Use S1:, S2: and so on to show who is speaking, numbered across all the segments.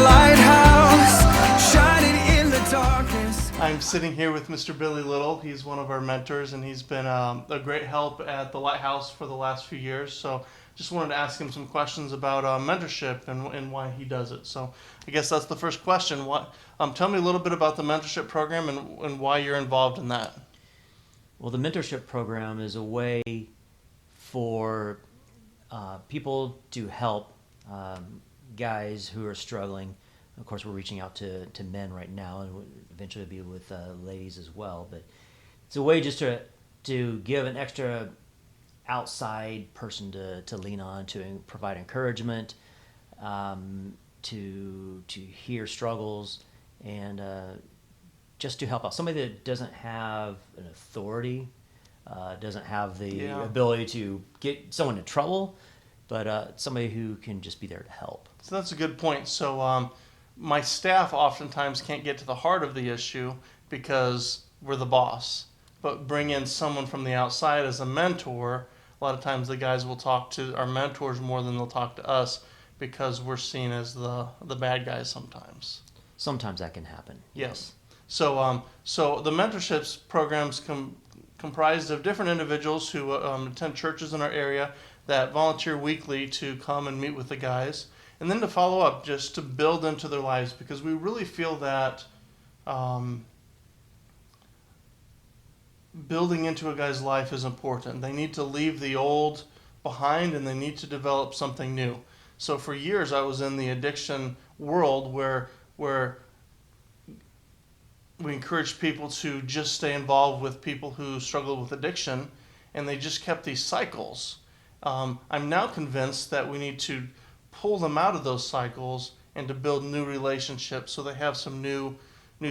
S1: lighthouse, shining in the darkness.
S2: I'm sitting here with Mr. Billy Little. He's one of our mentors, and he's been a great help at the Lighthouse for the last few years. So just wanted to ask him some questions about mentorship and why he does it. So I guess that's the first question. Tell me a little bit about the mentorship program and why you're involved in that.
S3: Well, the mentorship program is a way for people to help guys who are struggling. Of course, we're reaching out to men right now, and eventually be with ladies as well. But it's a way just to give an extra outside person to lean on, to provide encouragement, to hear struggles, and just to help out. Somebody that doesn't have an authority, doesn't have the ability to get someone in trouble, but somebody who can just be there to help.
S2: So that's a good point. So my staff oftentimes can't get to the heart of the issue because we're the boss. But bring in someone from the outside as a mentor. A lot of times the guys will talk to our mentors more than they'll talk to us because we're seen as the bad guys sometimes.
S3: Sometimes that can happen.
S2: Yes. So the mentorships programs comprised of different individuals who attend churches in our area that volunteer weekly to come and meet with the guys, and then to follow up, just to build into their lives, because we really feel that building into a guy's life is important. They need to leave the old behind, and they need to develop something new. So for years I was in the addiction world where we encouraged people to just stay involved with people who struggle with addiction, and they just kept these cycles. I'm now convinced that we need to pull them out of those cycles and to build new relationships so they have some new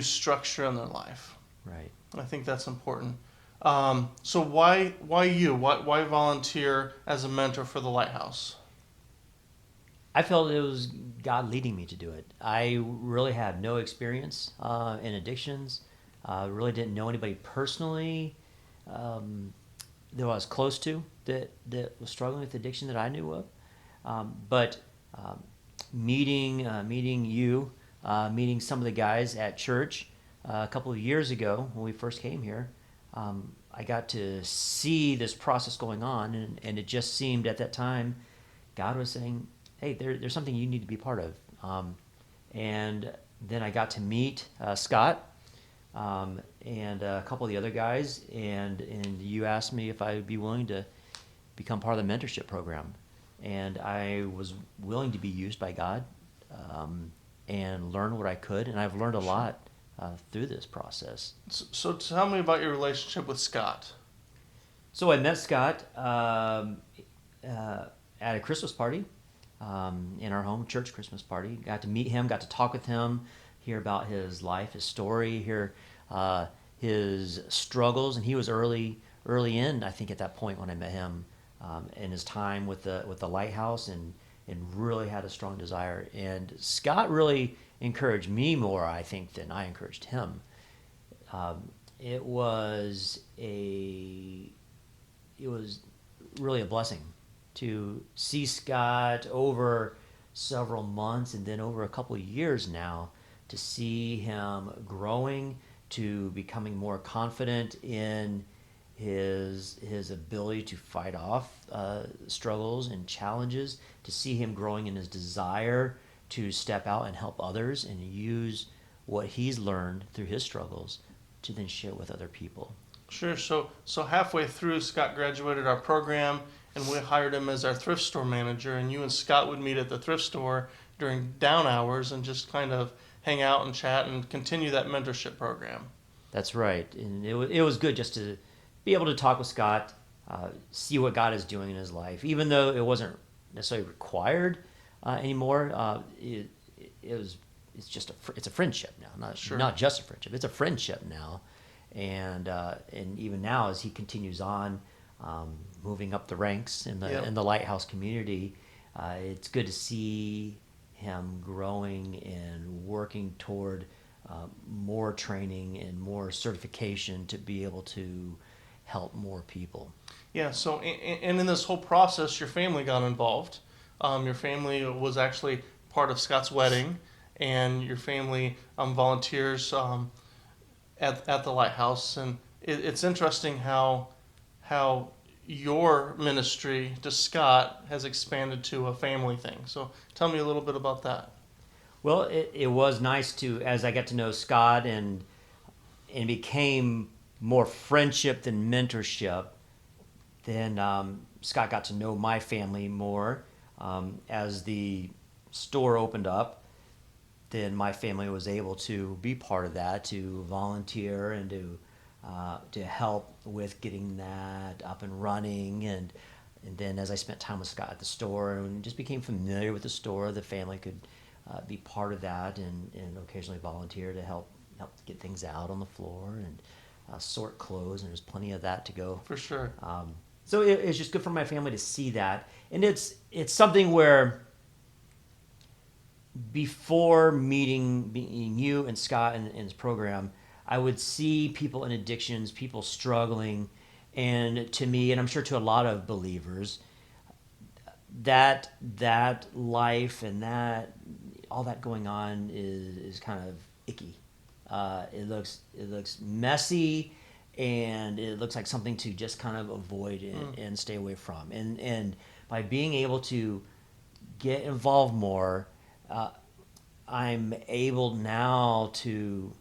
S2: structure in their life.
S3: Right.
S2: I think that's important. So why you? Why volunteer as a mentor for the Lighthouse?
S3: I felt it was God leading me to do it. I really had no experience in addictions. Really didn't know anybody personally that I was close to that was struggling with addiction that I knew of. But meeting you, meeting some of the guys at church a couple of years ago when we first came here, I got to see this process going on, and it just seemed at that time God was saying, hey, there's something you need to be part of. And then I got to meet Scott and a couple of the other guys, and you asked me if I would be willing to become part of the mentorship program. And I was willing to be used by God and learn what I could, and I've learned a lot through this process.
S2: So tell me about your relationship with Scott.
S3: So I met Scott at a Christmas party in our home, church Christmas party. Got to meet him, got to talk with him, hear about his life, his story, hear his struggles. And he was early in, I think, at that point when I met him, in his time with the Lighthouse, and really had a strong desire. And Scott really encouraged me more, I think, than I encouraged him. It was really a blessing to see Scott over several months, and then over a couple of years now, to see him growing, to becoming more confident in his ability to fight off struggles and challenges, to see him growing in his desire to step out and help others and use what he's learned through his struggles to then share with other people.
S2: Sure. So halfway through, Scott graduated our program, and we hired him as our thrift store manager, and you and Scott would meet at the thrift store during down hours and just kind of hang out and chat and continue that mentorship program.
S3: That's right. And it was good just to be able to talk with Scott, see what God is doing in his life, even though it wasn't necessarily required anymore. It's a friendship now, not just a friendship. It's a friendship now, and even now as he continues on, moving up the ranks in the Lighthouse community, it's good to see him growing and working toward more training and more certification to be able to help more people.
S2: Yeah. So, and in this whole process, your family got involved. Your family was actually part of Scott's wedding, and your family volunteers at the Lighthouse. And it's interesting how your ministry to Scott has expanded to a family thing. So tell me a little bit about that.
S3: Well, it was nice to, as I got to know Scott and became more friendship than mentorship, then Scott got to know my family more. As the store opened up, then my family was able to be part of that, to volunteer and to help with getting that up and running. And then as I spent time with Scott at the store and just became familiar with the store, the family could be part of that and occasionally volunteer to help get things out on the floor and sort clothes. And there's plenty of that to go.
S2: For sure.
S3: So it's just good for my family to see that. And it's something where before meeting you and Scott in this program, I would see people in addictions, people struggling, and to me, and I'm sure to a lot of believers, that life and that all that going on is kind of icky. It looks messy, and it looks like something to just kind of avoid and stay away from. And by being able to get involved more, I'm able now to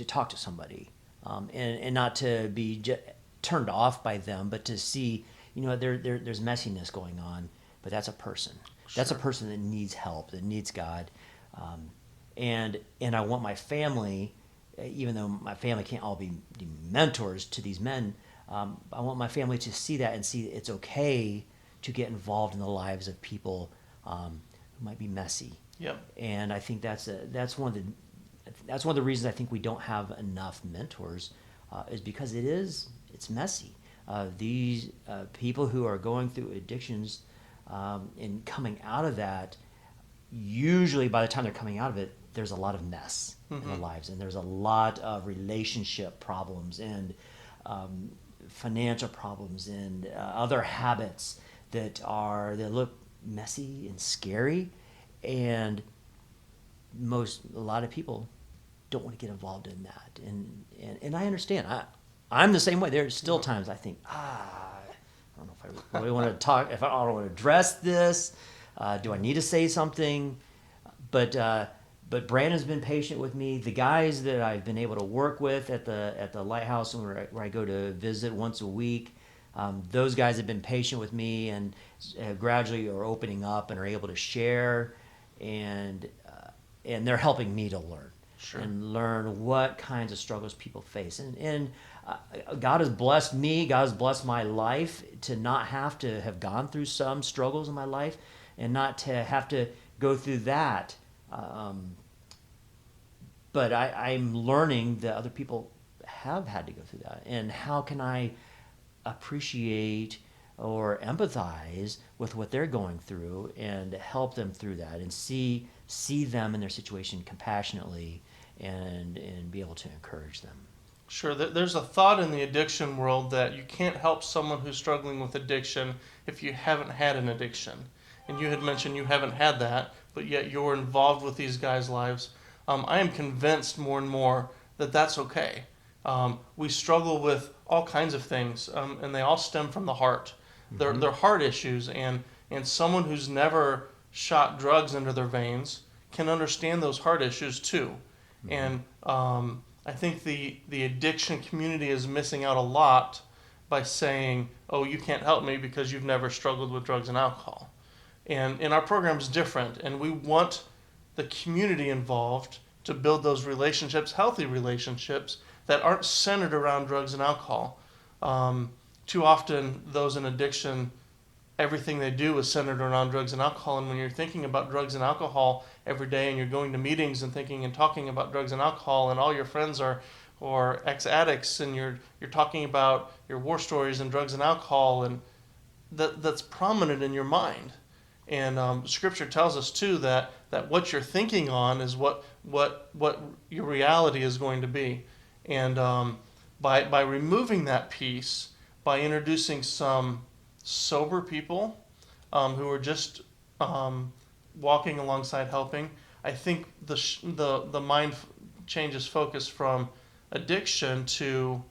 S3: talk to somebody, and not to be turned off by them, but to see, there's messiness going on, but that's a person. Sure. That's a person that needs help, that needs God, and I want my family, even though my family can't all be mentors to these men, I want my family to see that and see it's okay to get involved in the lives of people who might be messy.
S2: Yep.
S3: And I think that's one of the reasons I think we don't have enough mentors, is because it's messy. These people who are going through addictions and coming out of that, usually by the time they're coming out of it, there's a lot of mess in their lives, and there's a lot of relationship problems and financial problems and other habits that look messy and scary, and a lot of people don't want to get involved in that, and I understand. I'm the same way. There's still times I think, I don't know if I really want to talk, if I don't want to address this. Do I need to say something? But Brandon's been patient with me. The guys that I've been able to work with at the Lighthouse, where I go to visit once a week, those guys have been patient with me and gradually are opening up and are able to share, and they're helping me to learn. Sure. And learn what kinds of struggles people face. And God has blessed me, God has blessed my life to not have to have gone through some struggles in my life and not to have to go through that. But I'm learning that other people have had to go through that. And how can I appreciate or empathize with what they're going through and help them through that and see them in their situation compassionately and be able to encourage them.
S2: Sure. There's a thought in the addiction world that you can't help someone who's struggling with addiction if you haven't had an addiction. And you had mentioned you haven't had that, but yet you're involved with these guys' lives. I am convinced more and more that that's okay. We struggle with all kinds of things, and they all stem from the heart. They're heart issues, and someone who's never shot drugs into their veins can understand those heart issues too. And I think the addiction community is missing out a lot by saying, oh, you can't help me because you've never struggled with drugs and alcohol. And our program is different, and we want the community involved to build those relationships, healthy relationships, that aren't centered around drugs and alcohol. Too often, those in addiction, everything they do is centered around drugs and alcohol. And when you're thinking about drugs and alcohol every day, and you're going to meetings and thinking and talking about drugs and alcohol, and all your friends are ex-addicts, and you're talking about your war stories and drugs and alcohol, and that's prominent in your mind. And Scripture tells us too that what you're thinking on is what your reality is going to be. And by removing that piece, by introducing some sober people who are just walking alongside helping, I think the mind changes focus from addiction to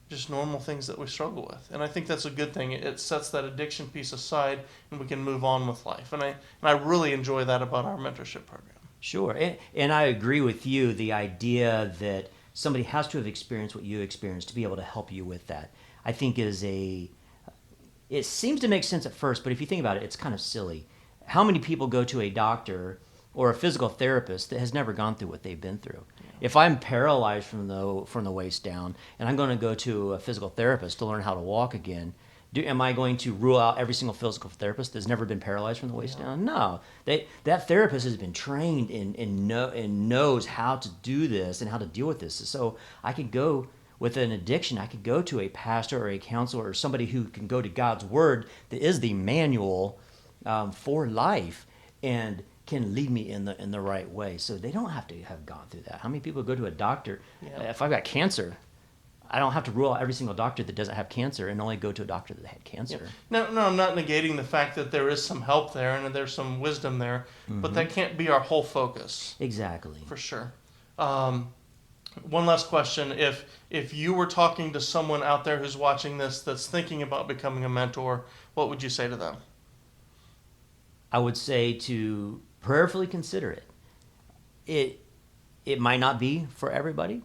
S2: just normal things that we struggle with. And I think that's a good thing. It sets that addiction piece aside and we can move on with life. And I really enjoy that about our mentorship program. Sure.
S3: And I agree with you, the idea that somebody has to have experienced what you experienced to be able to help you with that, I think it seems to make sense at first, but if you think about it, it's kind of silly. How many people go to a doctor or a physical therapist that has never gone through what they've been through? Yeah. If I'm paralyzed from the waist down and I'm going to go to a physical therapist to learn how to walk again, am I going to rule out every single physical therapist that's never been paralyzed from the waist down? No. That therapist has been trained and knows how to do this and how to deal with this. So I could go with an addiction, I could go to a pastor or a counselor or somebody who can go to God's word that is the manual for life and can lead me in the right way. So they don't have to have gone through that. How many people go to a doctor? Yeah. If I've got cancer, I don't have to rule out every single doctor that doesn't have cancer and only go to a doctor that had cancer.
S2: Yeah. No, I'm not negating the fact that there is some help there and there's some wisdom there, but that can't be our whole focus.
S3: Exactly.
S2: For sure. One last question. If you were talking to someone out there who's watching this that's thinking about becoming a mentor, what would you say to them?
S3: I would say to prayerfully consider it. It might not be for everybody.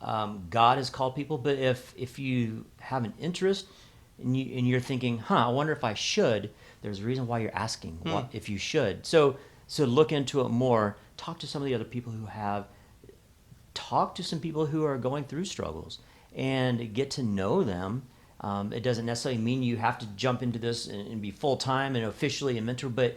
S3: God has called people, but if you have an interest and you're thinking, I wonder if I should, there's a reason why you're asking if you should. So look into it more. Talk to some of the other people who have. Talk to some people who are going through struggles and get to know them. It doesn't necessarily mean you have to jump into this and be full-time and officially a mentor, but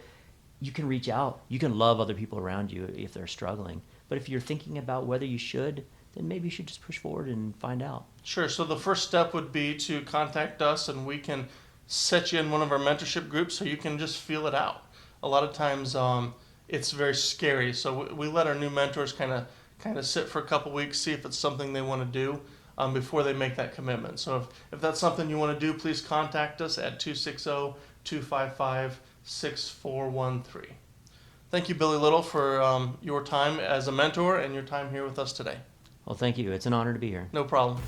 S3: you can reach out. You can love other people around you if they're struggling. But if you're thinking about whether you should, then maybe you should just push forward and find out.
S2: Sure. So the first step would be to contact us and we can set you in one of our mentorship groups so you can just feel it out. A lot of times it's very scary. So we let our new mentors kind of sit for a couple weeks, see if it's something they want to do before they make that commitment. So if that's something you want to do, please contact us at 260-255-6413. Thank you, Billy Little, for your time as a mentor and your time here with us today.
S3: Well, thank you. It's an honor to be here.
S2: No problem.